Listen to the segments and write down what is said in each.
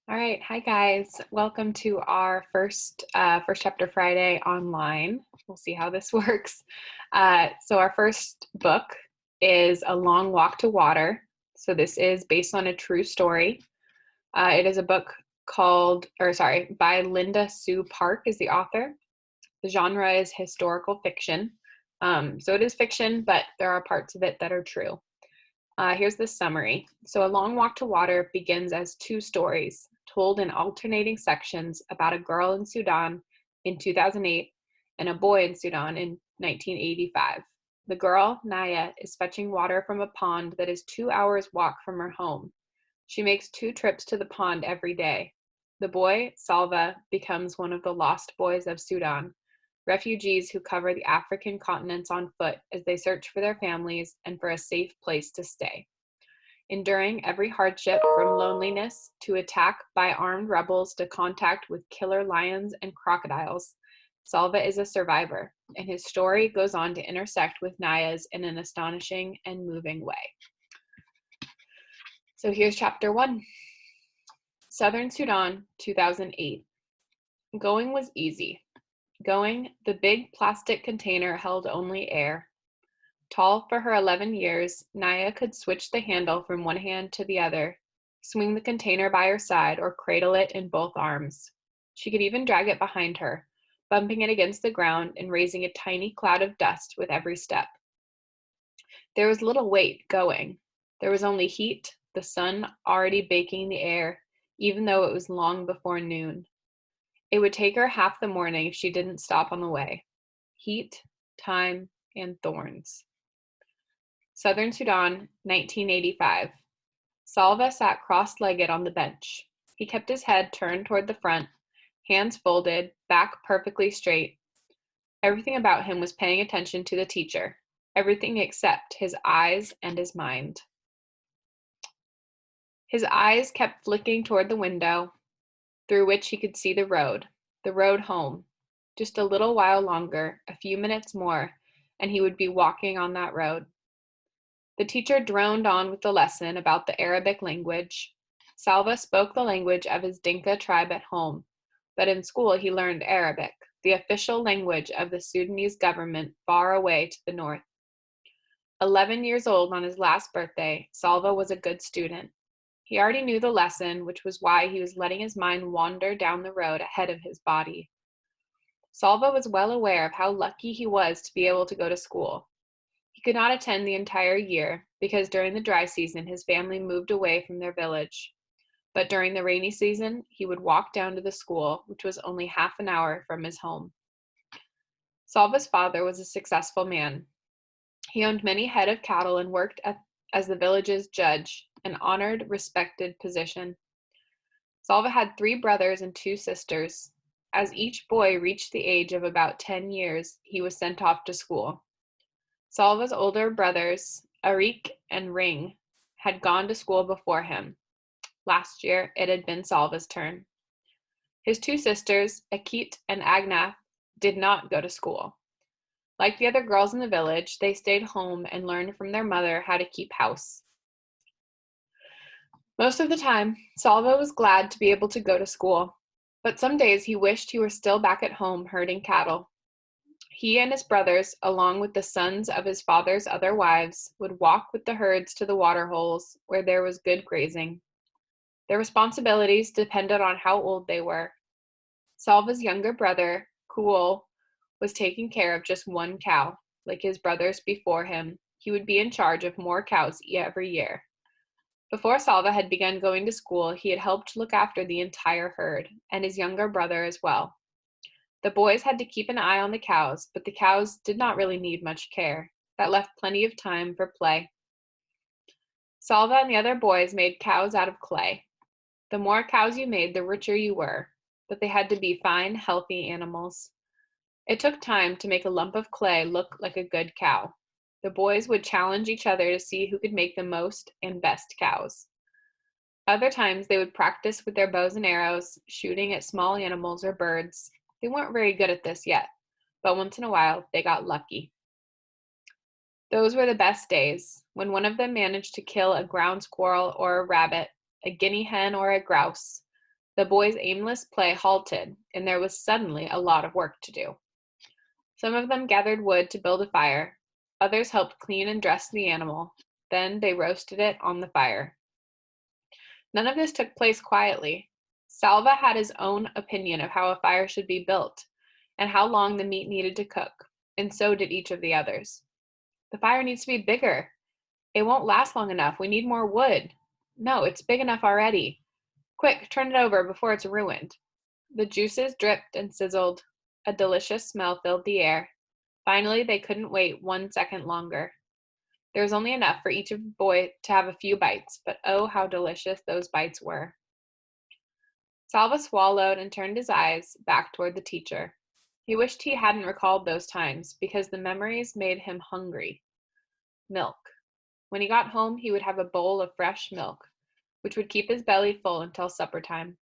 All right, hi guys. Welcome to our first chapter Friday online. We'll see how this works. So our first book is A Long Walk to Water. So this is based on a true story. It is a book by Linda Sue Park is the author. The genre is historical fiction. So it is fiction, but there are parts of it that are true. Here's the summary. So, A Long Walk to Water begins as two stories told in alternating sections about a girl in Sudan in 2008 and a boy in Sudan in 1985. The girl, Naya, is fetching water from a pond that is 2 hours' walk from her home. She makes two trips to the pond every day. The boy, Salva, becomes one of the lost boys of Sudan, refugees who cover the African continents on foot as they search for their families and for a safe place to stay. Enduring every hardship from loneliness to attack by armed rebels to contact with killer lions and crocodiles, Salva is a survivor, and his story goes on to intersect with Naya's in an astonishing and moving way. So here's chapter 1. Southern Sudan, 2008. Going was easy. Going, the big plastic container held only air. Tall for her 11 years, Naya could switch the handle from one hand to the other, swing the container by her side, or cradle it in both arms. She could even drag it behind her, bumping it against the ground and raising a tiny cloud of dust with every step. There was little weight going. There was only heat, the sun already baking the air, even though it was long before noon. It would take her half the morning if she didn't stop on the way. Heat, time, and thorns. Southern Sudan, 1985. Salva sat cross-legged on the bench. He kept his head turned toward the front, hands folded, back perfectly straight. Everything about him was paying attention to the teacher, everything except his eyes and his mind. His eyes kept flicking toward the window, through which he could see the road home. Just a little while longer, a few minutes more, and he would be walking on that road. The teacher droned on with the lesson about the Arabic language. Salva spoke the language of his Dinka tribe at home, but in school he learned Arabic, the official language of the Sudanese government far away to the north. 11 years old on his last birthday, Salva was a good student. He already knew the lesson, which was why he was letting his mind wander down the road ahead of his body. Salva was well aware of how lucky he was to be able to go to school. He could not attend the entire year because during the dry season his family moved away from their village. But during the rainy season, he would walk down to the school, which was only half an hour from his home. Salva's father was a successful man. He owned many head of cattle and worked as the village's judge, an honored, respected position. Salva had 3 brothers and 2 sisters. As each boy reached the age of about 10 years, he was sent off to school. Salva's older brothers, Arik and Ring, had gone to school before him. Last year, it had been Salva's turn. His 2 sisters, Akit and Agnath, did not go to school. Like the other girls in the village, they stayed home and learned from their mother how to keep house. Most of the time, Salva was glad to be able to go to school, but some days he wished he were still back at home herding cattle. He and his brothers, along with the sons of his father's other wives, would walk with the herds to the water holes where there was good grazing. Their responsibilities depended on how old they were. Salva's younger brother, Kuol, was taking care of just one cow. Like his brothers before him, he would be in charge of more cows every year. Before Salva had begun going to school, he had helped look after the entire herd, and his younger brother as well. The boys had to keep an eye on the cows, but the cows did not really need much care. That left plenty of time for play. Salva and the other boys made cows out of clay. The more cows you made, the richer you were, but they had to be fine, healthy animals. It took time to make a lump of clay look like a good cow. The boys would challenge each other to see who could make the most and best cows. Other times they would practice with their bows and arrows, shooting at small animals or birds. They weren't very good at this yet, but once in a while they got lucky. Those were the best days, when one of them managed to kill a ground squirrel or a rabbit, a guinea hen or a grouse, The boys' aimless play halted, and there was suddenly a lot of work to do. Some of them gathered wood to build a fire. Others helped clean and dress the animal. Then they roasted it on the fire. None of this took place quietly. Salva had his own opinion of how a fire should be built and how long the meat needed to cook, and so did each of the others. The fire needs to be bigger. It won't last long enough. We need more wood. No, it's big enough already. Quick, turn it over before it's ruined. The juices dripped and sizzled. A delicious smell filled the air. Finally, they couldn't wait 1 second longer. There was only enough for each of the boy to have a few bites, but oh, how delicious those bites were. Salva swallowed and turned his eyes back toward the teacher. He wished he hadn't recalled those times, because the memories made him hungry. Milk. When he got home, he would have a bowl of fresh milk, which would keep his belly full until supper time.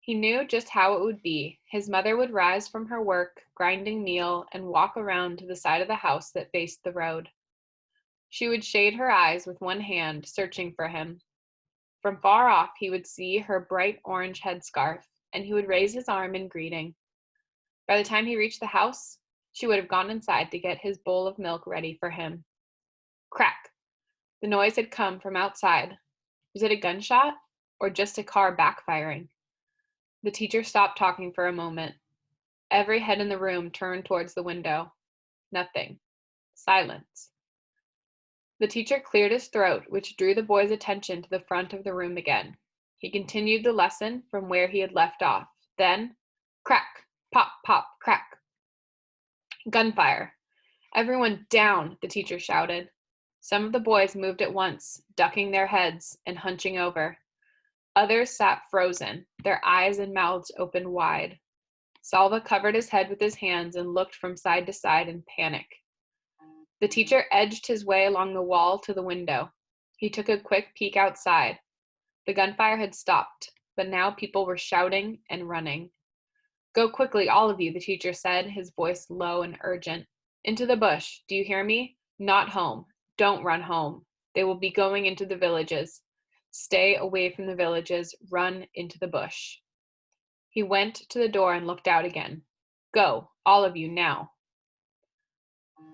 He knew just how it would be. His mother would rise from her work, grinding meal, and walk around to the side of the house that faced the road. She would shade her eyes with one hand, searching for him. From far off, he would see her bright orange headscarf, and he would raise his arm in greeting. By the time he reached the house, she would have gone inside to get his bowl of milk ready for him. Crack! The noise had come from outside. Was it a gunshot or just a car backfiring? The teacher stopped talking for a moment. Every head in the room turned towards the window. Nothing. Silence. The teacher cleared his throat, which drew the boys' attention to the front of the room again. He continued the lesson from where he had left off. Then, crack, pop, pop, crack. Gunfire. Everyone down, the teacher shouted. Some of the boys moved at once, ducking their heads and hunching over. Others sat frozen, their eyes and mouths opened wide. Salva covered his head with his hands and looked from side to side in panic. The teacher edged his way along the wall to the window. He took a quick peek outside. The gunfire had stopped, but now people were shouting and running. Go quickly, all of you, the teacher said, his voice low and urgent. Into the bush. Do you hear me? Not home. Don't run home. They will be going into the villages. Stay away from the villages. Run into the bush. He went to the door and looked out again. Go, all of you, now.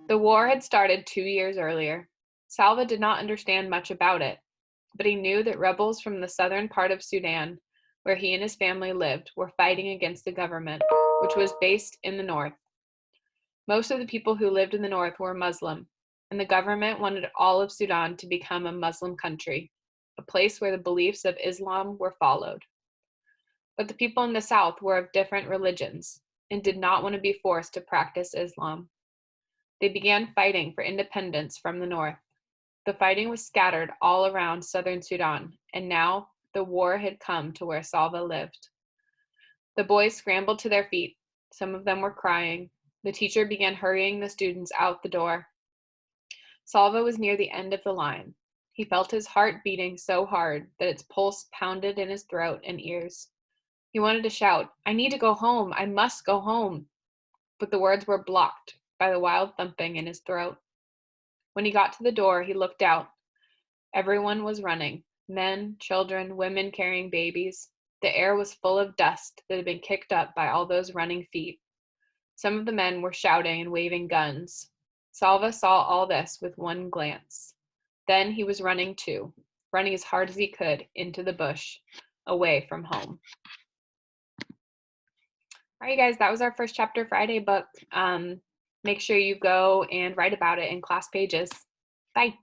The war had started 2 years earlier. Salva did not understand much about it, but he knew that rebels from the southern part of Sudan, where he and his family lived, were fighting against the government, which was based in the north. Most of the people who lived in the north were Muslim, and the government wanted all of Sudan to become a Muslim country, a place where the beliefs of Islam were followed. But the people in the south were of different religions and did not want to be forced to practice Islam. They began fighting for independence from the north. The fighting was scattered all around southern Sudan, and now the war had come to where Salva lived. The boys scrambled to their feet. Some of them were crying. The teacher began hurrying the students out the door. Salva was near the end of the line. He felt his heart beating so hard that its pulse pounded in his throat and ears. He wanted to shout, I need to go home. I must go home. But the words were blocked by the wild thumping in his throat. When he got to the door, he looked out. Everyone was running. Men, children, women carrying babies. The air was full of dust that had been kicked up by all those running feet. Some of the men were shouting and waving guns. Salva saw all this with one glance. Then he was running too, running as hard as he could into the bush, away from home. All right, guys, that was our First Chapter Friday book. Make sure you go and write about it in class pages. Bye.